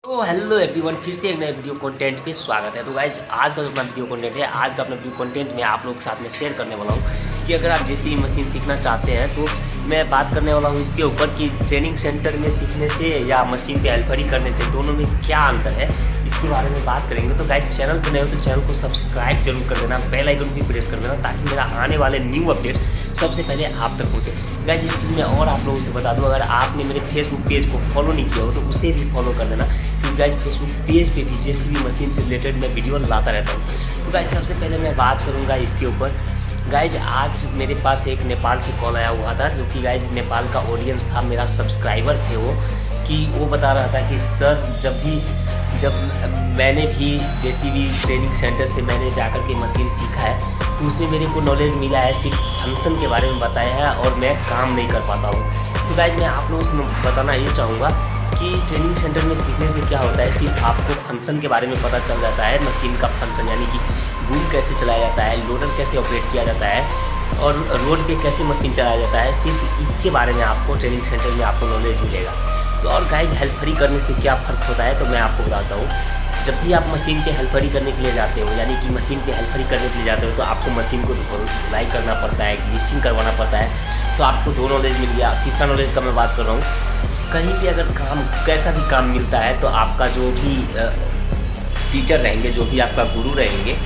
तो hello everyone, फिर से एक नए वीडियो कंटेंट पे स्वागत है। तो गाइज आज का जो अपना वीडियो कंटेंट है, आज का अपना वीडियो कंटेंट में आप लोगों के साथ में शेयर करने वाला हूँ कि अगर आप जेसीबी मशीन सीखना चाहते हैं तो मैं बात करने वाला हूँ इसके ऊपर कि ट्रेनिंग सेंटर में सीखने से या मशीन पे हेल्परी करने से दोनों में क्या अंतर है, इसके बारे में बात करेंगे। तो गाइज चैनल पर नए हो तो चैनल को सब्सक्राइब जरूर कर देना, बेल आइकन भी प्रेस कर देना ताकि मेरा आने वाले न्यू अपडेट सबसे पहले आप तक पहुँचे। गाइज एक चीज़ मैं और आप लोगों से बता दूँ, अगर आपने मेरे फेसबुक पेज को फॉलो नहीं किया हो तो उसे भी फॉलो कर देना, क्योंकि गाइज फेसबुक पेज पे भी जेसीबी मशीन से रिलेटेड मैं वीडियो लाता रहता हूँ। तो गाइज सबसे पहले मैं बात करूँगा इसके ऊपर। गाइज आज मेरे पास एक नेपाल से कॉल आया हुआ था, जो कि गाइज नेपाल का ऑडियंस था, मेरा सब्सक्राइबर थे वो, कि वो बता रहा था कि सर जब मैंने भी जेसीबी ट्रेनिंग सेंटर से मैंने जाकर के मशीन सीखा है तो उसमें मेरे को नॉलेज मिला है, सिर्फ फंक्शन के बारे में बताया है और मैं काम नहीं कर पाता हूँ। तो गाइज मैं आप लोगों से बताना ये चाहूँगा कि ट्रेनिंग सेंटर में सीखने से क्या होता है, सिर्फ आपको फंक्शन के बारे में पता चल जाता है, मशीन का फंक्शन यानी कि बूम कैसे चलाया जाता है, लोडर कैसे ऑपरेट किया जाता है और रोड पे कैसे मशीन चलाया जाता है, सिर्फ इसके बारे में आपको ट्रेनिंग सेंटर में आपको नॉलेज मिलेगा। तो और गाइज हेल्परी करने से क्या फ़र्क होता है तो मैं आपको बताता हूँ। जब भी आप मशीन पे हेल्परी करने के लिए जाते हो, यानी कि मशीन पे हेल्परी करने के लिए जाते हो, तो आपको मशीन को धुलाई करना पड़ता है, ग्रीसिंग करवाना पड़ता है। तो आपको दो नॉलेज मिल गया। तीसरा नॉलेज का मैं बात कर रहा हूँ, कहीं भी अगर काम कैसा भी काम मिलता है तो आपका जो भी टीचर रहेंगे, जो भी आपका गुरु रहेंगे,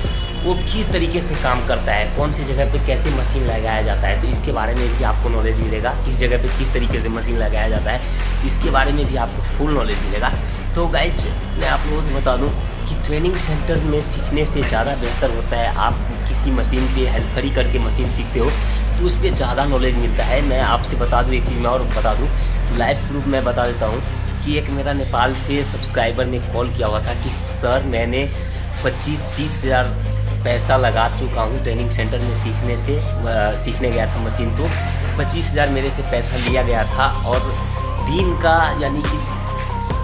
वो किस तरीके से काम करता है, कौन सी जगह पे कैसे मशीन लगाया जाता है, तो इसके बारे में भी आपको नॉलेज मिलेगा। किस जगह पे किस तरीके से मशीन लगाया जाता है, इसके बारे में भी आपको फुल नॉलेज मिलेगा। तो गाइज मैं आप लोगों से बता दूं कि ट्रेनिंग सेंटर में सीखने से ज़्यादा बेहतर होता है, आप किसी मशीन पे हेल्परी करके मशीन सीखते हो तो उस पर ज़्यादा नॉलेज मिलता है। मैं आपसे बता दूँ एक चीज़ मैं और बता दूँ, लाइव प्रूफ मैं बता देता हूँ कि एक मेरा नेपाल से सब्सक्राइबर ने कॉल किया हुआ था कि सर मैंने 25-30 हज़ार पैसा लगा चुका हूँ ट्रेनिंग सेंटर में सीखने गया था मशीन, तो 25 हज़ार मेरे से पैसा लिया गया था और दिन का यानी कि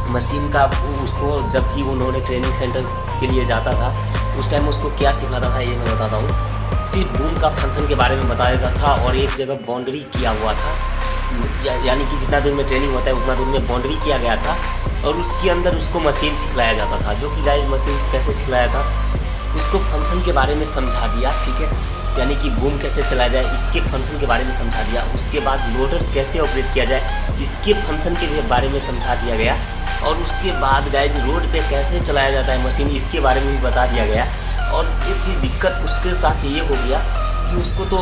मशीन का उसको जब भी उन्होंने ट्रेनिंग सेंटर के लिए जाता था उस टाइम उसको क्या सिखाता था ये मैं बताता हूँ। सिर्फ बूम का फंक्शन के बारे में बता देता था और एक जगह बाउंड्री किया हुआ था, यानी कि जितना दूर में ट्रेनिंग होता है उतना दूर में बाउंड्री किया गया था और उसके अंदर उसको मशीन सिखलाया जाता था। जो कि गाइस मशीन कैसे सिखलाया था, उसको फंक्शन के बारे में समझा दिया, ठीक है, यानी कि बूम कैसे चलाया जाए इसके फंक्शन के बारे में समझा दिया। उसके बाद लोडर कैसे ऑपरेट किया जाए इसके फंक्शन के बारे में समझा दिया गया और उसके बाद गाइस रोड पे कैसे चलाया जाता है मशीन इसके बारे में भी बता दिया गया। और एक चीज़ दिक्कत उसके साथ ये हो गया कि उसको तो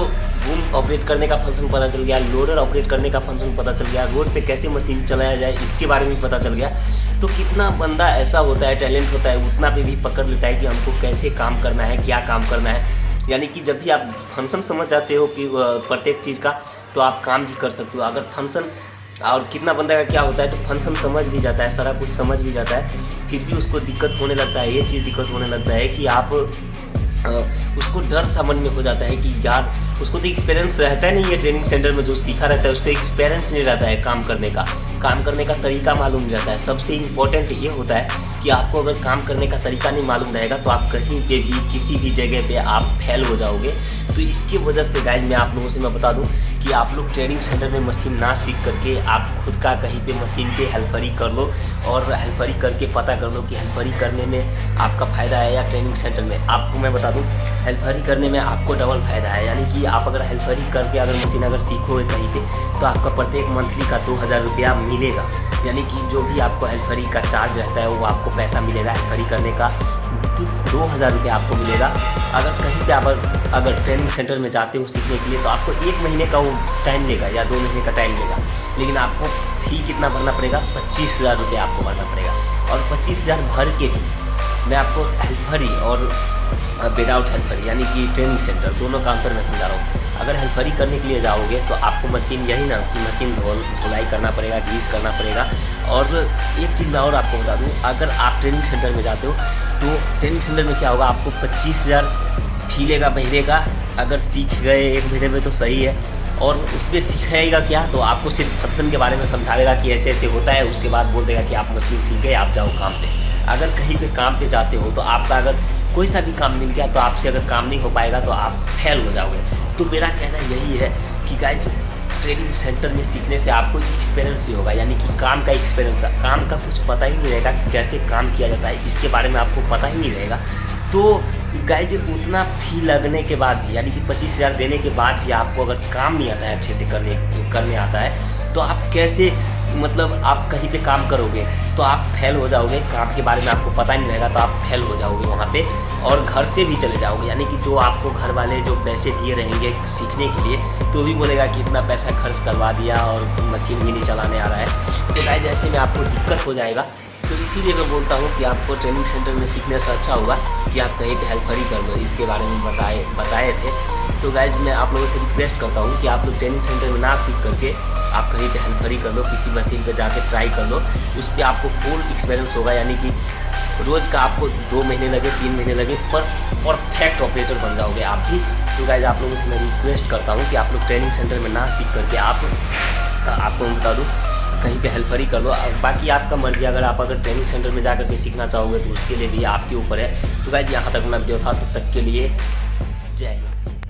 बूम ऑपरेट करने का फंक्शन पता चल गया, लोडर ऑपरेट करने का फंक्शन पता चल गया, रोड पे कैसे मशीन चलाया जाए इसके बारे में पता चल गया। तो कितना बंदा ऐसा होता है, टैलेंट होता है, उतना पे भी पकड़ लेता है कि हमको कैसे काम करना है, क्या काम करना है। यानी कि जब भी आप फंक्शन समझ जाते हो कि प्रत्येक चीज़ का, तो आप काम भी कर सकते हो। अगर फंक्शन और कितना बंदा का क्या होता है तो फंक्शन समझ भी जाता है, सारा कुछ समझ भी जाता है, फिर भी उसको दिक्कत होने लगता है, ये चीज़ दिक्कत होने लगता है कि आप उसको डर सा मन में हो जाता है कि यार उसको तो एक्सपीरियंस रहता ही नहीं है, ट्रेनिंग सेंटर में जो सीखा रहता है उसको एक्सपीरियंस नहीं रहता है, काम करने का तरीका मालूम नहीं रहता है। सबसे इम्पोर्टेंट ये होता है कि आपको अगर काम करने का तरीका नहीं मालूम रहेगा तो आप कहीं पे भी किसी भी जगह पे आप फेल हो जाओगे। तो इसकी वजह से गाइज मैं आप लोगों से मैं बता दूं कि आप लोग ट्रेनिंग सेंटर में मशीन ना सीख करके आप खुद का कहीं पे मशीन पे हेल्परी कर लो और हेल्परी करके पता कर लो कि हेल्परी करने में आपका फ़ायदा है या ट्रेनिंग सेंटर में। आपको मैं बता दूं हेल्परी करने में आपको डबल फ़ायदा है, यानी कि आप अगर हेल्परी करके अगर मशीन अगर सीखोगे कहीं पे तो आपका प्रत्येक मंथली का 2000 रुपया मिलेगा, यानी कि जो भी आपको हेल्परी का चार्ज रहता है वो आपको पैसा मिलेगा हेल्परी करने का, 2000 रुपया आपको मिलेगा। अगर कहीं पे आप अगर ट्रेनिंग सेंटर में जाते हो सीखने के लिए तो आपको 1 महीने का वो टाइम लेगा या 2 महीने का टाइम लेगा, लेकिन आपको फी कितना भरना पड़ेगा, 25 हज़ार रुपया आपको भरना पड़ेगा। और 25 हज़ार भर के भी मैं आपको हेल्परी और विदाउट हेल्परी यानी कि ट्रेनिंग सेंटर दोनों का अंतर मैं समझा रहा हूँ। अगर हेल्परी करने के लिए जाओगे तो आपको मशीन यही ना कि मशीन धुलाई करना पड़ेगा, ग्रीस करना पड़ेगा। और एक चीज़ मैं और आपको बता दूँ, अगर आप ट्रेनिंग सेंटर में जाते हो तो ट्रेनिंग सेंटर में क्या होगा, आपको 25 हज़ार फी लेगा महीने का। अगर सीख गए 1 महीने में तो सही है, और उसमें सिखाएगा क्या, तो आपको सिर्फ फंक्शन के बारे में समझा देगा कि ऐसे ऐसे होता है, उसके बाद बोल देगा कि आप मशीन सीख गए, आप जाओ काम पे। अगर कहीं पे काम पे जाते हो तो आपका अगर कोई सा भी काम मिल गया तो आपसे अगर काम नहीं हो पाएगा तो आप फेल हो जाओगे। तो मेरा कहना यही है कि गाइज ट्रेनिंग सेंटर में सीखने से आपको एक्सपीरियंस ही होगा, यानी कि काम का एक्सपीरियंस। काम का कुछ पता ही नहीं रहेगा कि कैसे काम किया जाता है, इसके बारे में आपको पता ही नहीं रहेगा। तो गाइज उतना फी लगने के बाद भी, यानी कि 25,000 देने के बाद भी आपको अगर काम नहीं आता है अच्छे से करने आता है, तो आप कैसे मतलब आप कहीं पे काम करोगे तो आप फेल हो जाओगे। काम के बारे में आपको पता नहीं रहेगा तो आप फेल हो जाओगे वहाँ पे, और घर से भी चले जाओगे। यानी कि जो आपको घर वाले जो पैसे दिए रहेंगे सीखने के लिए, तो भी बोलेगा कि इतना पैसा खर्च करवा दिया और मशीन भी नहीं चलाने आ रहा है। तो गाइज ऐसे में आपको दिक्कत हो जाएगा। तो इसीलिए मैं बोलता हूँ कि आपको ट्रेनिंग सेंटर में सीखने से अच्छा होगा कि आप कहीं पे हेल्पर ही कर लो। इसके बारे में बताए थे। तो गाइज मैं आप लोगों से रिक्वेस्ट करता हूँ कि आप लोग ट्रेनिंग सेंटर में ना सीख करके आप कहीं पे हेल्पर ही कर लो, किसी मशीन पे जाके ट्राई कर लो। उस पर आपको फुल एक्सपीरियंस होगा, यानी कि रोज़ का आपको 2 महीने लगे 3 महीने लगे पर परफेक्ट ऑपरेटर बन जाओगे आप भी। तो गाइज आप लोगों से मैं रिक्वेस्ट करता हूँ कि आप लोग ट्रेनिंग सेंटर में ना सीख करके आपको बता दूँ कहीं पे हेल्पर ही कर लो। बाकी आपका मर्जी, अगर ट्रेनिंग सेंटर में जाकर के सीखना चाहोगे तो उसके लिए भी आपके ऊपर है। तो गाइज यहाँ तक अपना वीडियो था, तब तक के लिए जय हिंद।